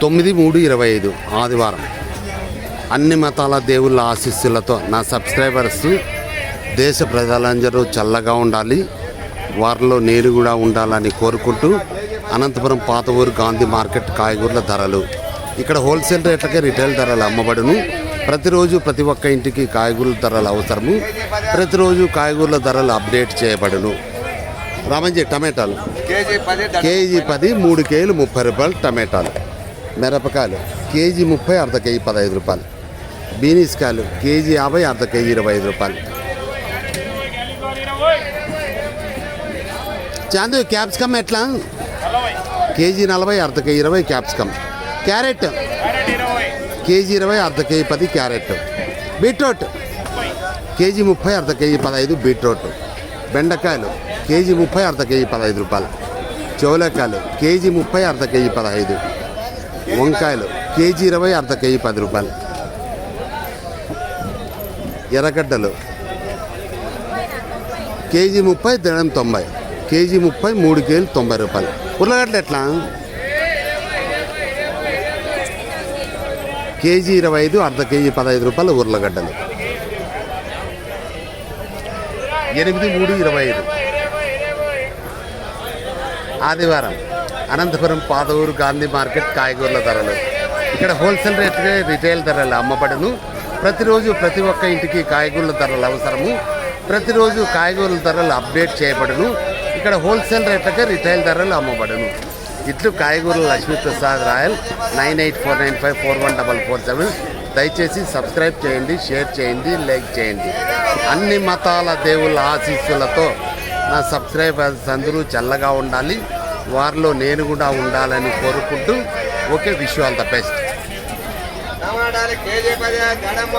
9/3/25 ఆదివారం. అన్ని మతాల దేవుళ్ళ ఆశీస్సులతో నా సబ్స్క్రైబర్స్ దేశ ప్రజలందరూ చల్లగా ఉండాలి, వారిలో నేను కూడా ఉండాలని కోరుకుంటూ అనంతపురం పాత ఊరు గాంధీ మార్కెట్ కాయగూరల ధరలు. ఇక్కడ హోల్సేల్ రేట్లకే రిటైల్ ధరలు అమ్మబడును. ప్రతిరోజు ప్రతి ఒక్క ఇంటికి కాయగూరల ధరలు అవసరము. ప్రతిరోజు కాయగూరల ధరలు అప్డేట్ చేయబడును. రామంజీ టమాటాలు కేజీ 10, 3 కేజీలు 30 రూపాయలు టమాటాలు. మిరపకాయలు కేజీ 30, అర్ధ కేజీ 15 రూపాయలు. బీనీస్ కాయలు కేజీ 50, అర్ధ కేజీ 25 రూపాయలు. చాందు క్యాప్సికమ్ ఎట్లా? కేజీ 40, అర్ధ కేజీ 20 క్యాప్సికమ్. క్యారెట్ కేజీ 20, అర్ధ కేజీ 10 క్యారెట్. బీట్రూట్ కేజీ 30, అర్ధ కేజీ 15 బీట్రూట్. బెండకాయలు కేజీ 30, అర్ధ కేజీ 15 రూపాయలు. చౌలకాయలు కేజీ 30, అర్ధ కేజీ 15. వంకాయలు కేజీ 20, అర్ధ కేజీ 10 రూపాయలు. ఎర్రగడ్డలు కేజీ 30, దినం 90. కేజీ 30, 3 కేజీలు 90 రూపాయలు. ఉర్లగడ్డలు ఎట్లా? కేజీ 25, అర్ధ కేజీ 15 రూపాయలు ఉర్లగడ్డలు. 8/3/25 ఆదివారం. అనంతపురం పాత ఊరు గాంధీ మార్కెట్ కాయగూరల ధరలు. ఇక్కడ హోల్సేల్ రేట్గా రిటైల్ ధరలు అమ్మబడును. ప్రతిరోజు ప్రతి ఒక్క ఇంటికి కాయగూరల ధరలు అవసరము. ప్రతిరోజు కాయగూరల ధరలు అప్డేట్ చేయబడును. ఇక్కడ హోల్సేల్ రేట్లకే రిటైల్ ధరలు అమ్మబడును. ఇట్లు కాయగూరల లక్ష్మీప్రసాద్ రాయల్ 9849541447. దయచేసి సబ్స్క్రైబ్ చేయండి, షేర్ చేయండి, లైక్ చేయండి. అన్ని మతాల దేవుళ్ళ ఆశీస్సులతో నా సబ్స్క్రైబర్స్ అందరూ చల్లగా ఉండాలి, వారిలో నేను కూడా ఉండాలని కోరుకుంటూ okay, wish you all the best.